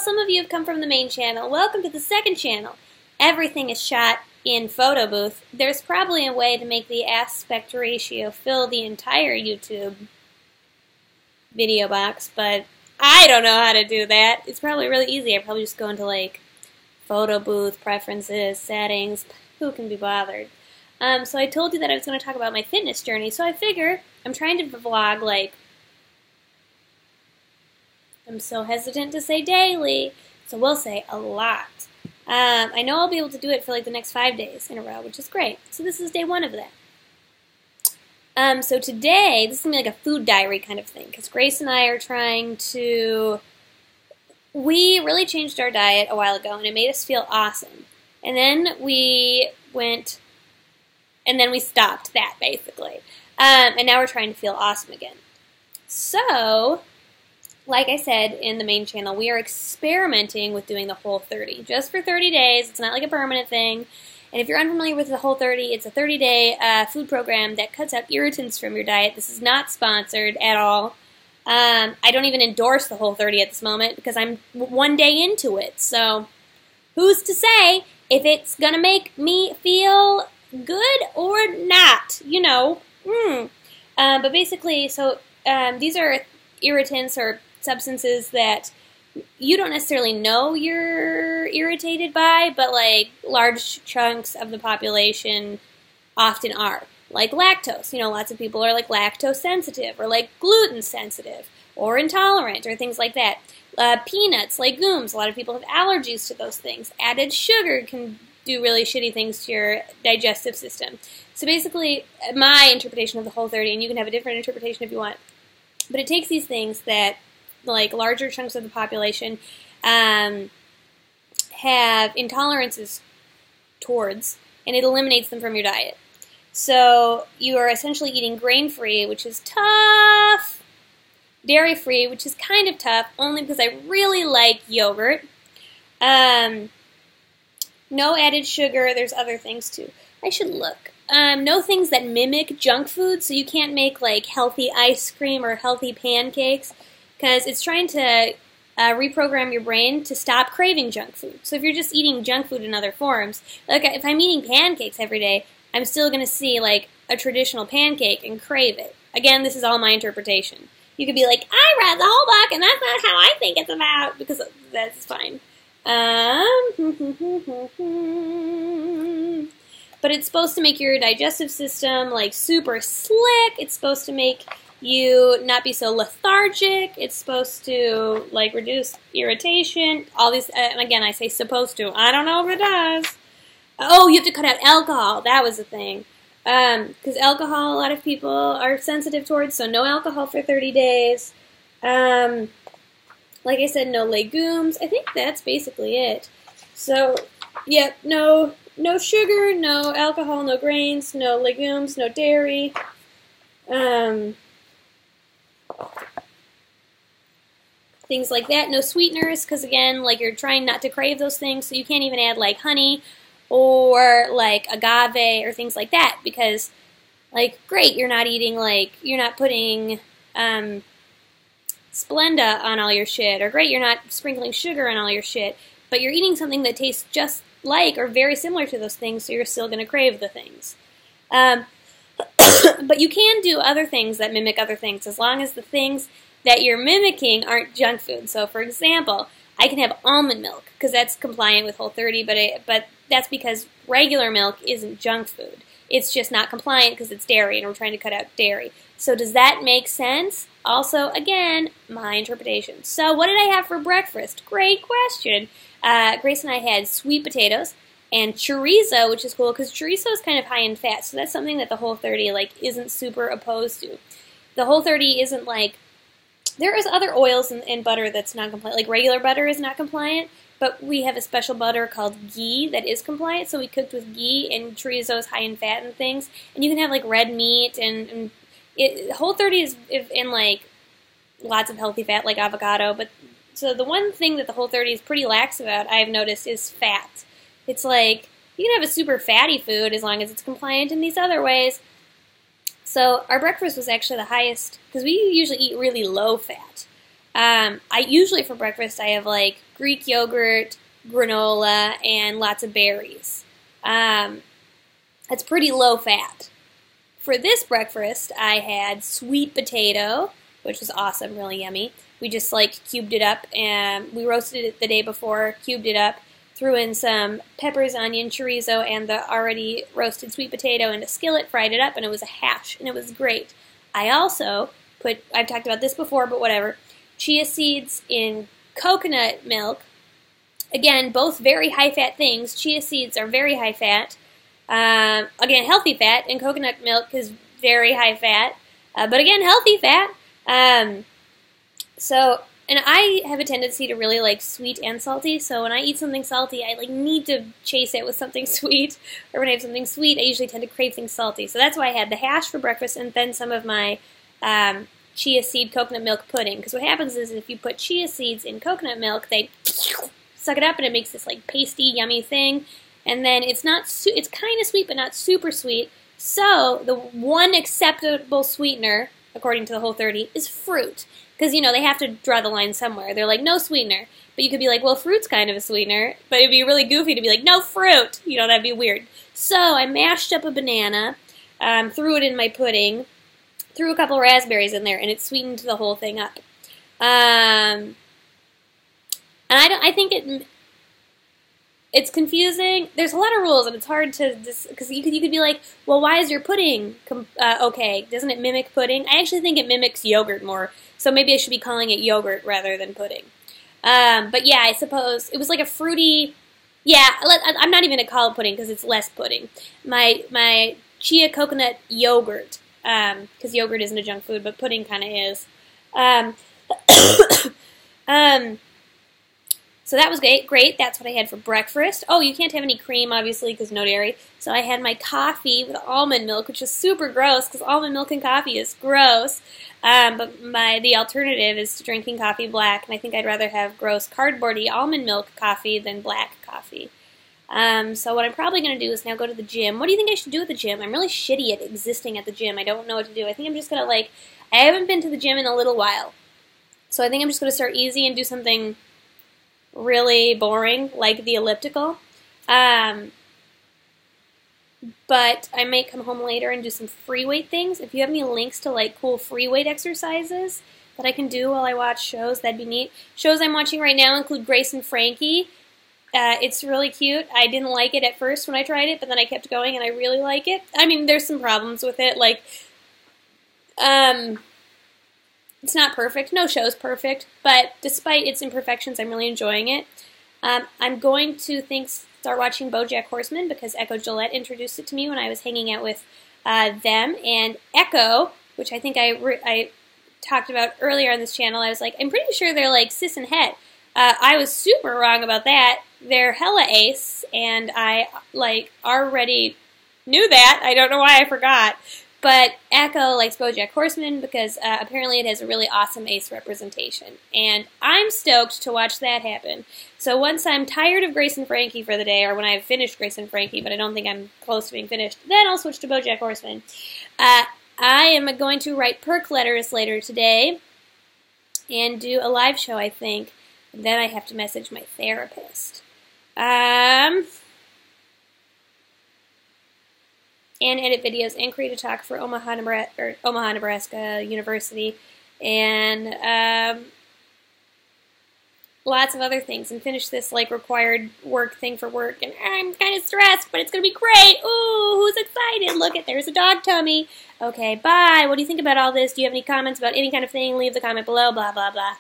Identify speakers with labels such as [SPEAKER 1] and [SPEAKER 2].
[SPEAKER 1] some of you have come from the main channel. Welcome to the second channel. Everything is shot in photo booth. There's probably a way to make the aspect ratio fill the entire YouTube video box, but I don't know how to do that. It's probably really easy. I probably just go into like photo booth, preferences, settings. Who can be bothered? So I told you that I was going to talk about my fitness journey, so I figure I'm trying to vlog like, I'm so hesitant to say daily, so we'll say a lot. I know I'll be able to do it for like the next 5 days in a row, which is great. So this is day 1 of that. So today, this is going to be like a food diary kind of thing, because Grace and I are trying to, we really changed our diet a while ago, and it made us feel awesome. And then we went, and then we stopped that, basically. And now we're trying to feel awesome again. So, like I said in the main channel, we are experimenting with doing the Whole30. Just for 30 days. It's not like a permanent thing. And if you're unfamiliar with the Whole30, it's a 30-day food program that cuts out irritants from your diet. This is not sponsored at all. I don't even endorse the Whole30 at this moment because I'm 1 day into it. So, who's to say if it's going to make me feel good or not? You know. But basically, so these are irritants or substances that you don't necessarily know you're irritated by, but like large chunks of the population often are. Like lactose. You know, lots of people are like lactose sensitive or like gluten sensitive or intolerant or things like that. Peanuts, legumes, a lot of people have allergies to those things. Added sugar can do really shitty things to your digestive system. So basically, my interpretation of the Whole30, and you can have a different interpretation if you want, but it takes these things that like larger chunks of the population have intolerances towards, and it eliminates them from your diet. So you are essentially eating grain-free, which is tough, dairy-free, which is kind of tough, only because I really like yogurt. No added sugar. There's other things too. I should look. No things that mimic junk food, so you can't make like healthy ice cream or healthy pancakes, because it's trying to reprogram your brain to stop craving junk food. So if you're just eating junk food in other forms, like if I'm eating pancakes every day, I'm still going to see like a traditional pancake and crave it. Again, this is all my interpretation. You could be like, I read the whole book and that's not how I think it's about, because that's fine. But it's supposed to make your digestive system like super slick. It's supposed to make you not be so lethargic. It's supposed to like reduce irritation. All these, and again, I say supposed to. I don't know if it does. Oh, you have to cut out alcohol. That was the thing. Because alcohol, a lot of people are sensitive towards, so no alcohol for 30 days. Like I said, no legumes. I think that's basically it. So, yeah, no sugar, no alcohol, no grains, no legumes, no dairy. Things like that. No sweeteners, because again, like you're trying not to crave those things, so you can't even add like honey or like agave or things like that, because like, great, you're not eating like, you're not putting Splenda on all your shit, or great, you're not sprinkling sugar on all your shit, but you're eating something that tastes just like or very similar to those things, so you're still going to crave the things. But you can do other things that mimic other things, as long as the things that you're mimicking aren't junk food. So, for example, I can have almond milk, because that's compliant with Whole30, but that's because regular milk isn't junk food. It's just not compliant because it's dairy, and we're trying to cut out dairy. So does that make sense? Also, again, my interpretation. So what did I have for breakfast? Great question. Grace and I had sweet potatoes and chorizo, which is cool because chorizo is kind of high in fat, so that's something that the Whole30 like isn't super opposed to. The Whole30 isn't like, there is other oils and butter that's not compliant. Like regular butter is not compliant, but we have a special butter called ghee that is compliant, so we cooked with ghee, and chorizo is high in fat and things. And you can have like red meat, and Whole30 is in like lots of healthy fat like avocado, but so the one thing that the Whole30 is pretty lax about, I've noticed, is fat. It's like, you can have a super fatty food as long as it's compliant in these other ways. So our breakfast was actually the highest, because we usually eat really low fat. I usually for breakfast I have like Greek yogurt, granola, and lots of berries. That's pretty low fat. For this breakfast, I had sweet potato, which was awesome, really yummy. We just like cubed it up, and we roasted it the day before, cubed it up, threw in some peppers, onion, chorizo, and the already roasted sweet potato in a skillet, fried it up, and it was a hash, and it was great. I also put, I've talked about this before, but whatever, chia seeds in coconut milk. Again, both very high-fat things. Chia seeds are very high-fat. Again, healthy fat, and coconut milk is very high fat, but again, healthy fat. And I have a tendency to really like sweet and salty, so when I eat something salty, I like need to chase it with something sweet, or when I have something sweet, I usually tend to crave things salty. So that's why I had the hash for breakfast, and then some of my chia seed coconut milk pudding, because what happens is if you put chia seeds in coconut milk, they suck it up, and it makes this like pasty, yummy thing. And then it's not it's kind of sweet, but not super sweet. So the one acceptable sweetener, according to the Whole30, is fruit. Because, you know, they have to draw the line somewhere. They're like, no sweetener. But you could be like, well, fruit's kind of a sweetener. But it'd be really goofy to be like, no fruit. You know, that'd be weird. So I mashed up a banana, threw it in my pudding, threw a couple raspberries in there, and it sweetened the whole thing up. And I think it's confusing. There's a lot of rules, and it's hard to because you could be like, well, why is your pudding okay? Doesn't it mimic pudding? I actually think it mimics yogurt more, so maybe I should be calling it yogurt rather than pudding. But yeah, I suppose it was like a fruity. Yeah, I'm not even gonna call it pudding because it's less pudding. My chia coconut yogurt, because yogurt isn't a junk food, but pudding kind of is. So that was great. That's what I had for breakfast. Oh, you can't have any cream, obviously, because no dairy. So I had my coffee with almond milk, which is super gross, because almond milk and coffee is gross. But the alternative is drinking coffee black, and I think I'd rather have gross cardboardy almond milk coffee than black coffee. So what I'm probably going to do is now go to the gym. What do you think I should do at the gym? I'm really shitty at existing at the gym. I don't know what to do. I think I'm just going to, I haven't been to the gym in a little while. So I think I'm just going to start easy and do something really boring, like the elliptical. But I may come home later and do some free weight things. If you have any links to cool free weight exercises that I can do while I watch shows, that'd be neat. Shows I'm watching right now include Grace and Frankie. It's really cute. I didn't like it at first when I tried it, but then I kept going and I really like it. I mean, there's some problems with it, it's not perfect. No show's perfect, but despite its imperfections, I'm really enjoying it. I'm going to start watching BoJack Horseman because Echo Gillette introduced it to me when I was hanging out with them. And Echo, which I think I talked about earlier on this channel, I was like, I'm pretty sure they're cis and het. I was super wrong about that. They're hella ace, and I already knew that. I don't know why I forgot. But Echo likes BoJack Horseman because apparently it has a really awesome ace representation. And I'm stoked to watch that happen. So once I'm tired of Grace and Frankie for the day, or when I've finished Grace and Frankie, but I don't think I'm close to being finished, then I'll switch to BoJack Horseman. I am going to write perk letters later today and do a live show, I think. And then I have to message my therapist. And edit videos and create a talk for Omaha, Nebraska University, and lots of other things, and finish this required work thing for work. And I'm kind of stressed, but it's gonna be great. Ooh, who's excited? Look there's a dog tummy. Okay, bye. What do you think about all this? Do you have any comments about any kind of thing? Leave the comment below. Blah blah blah.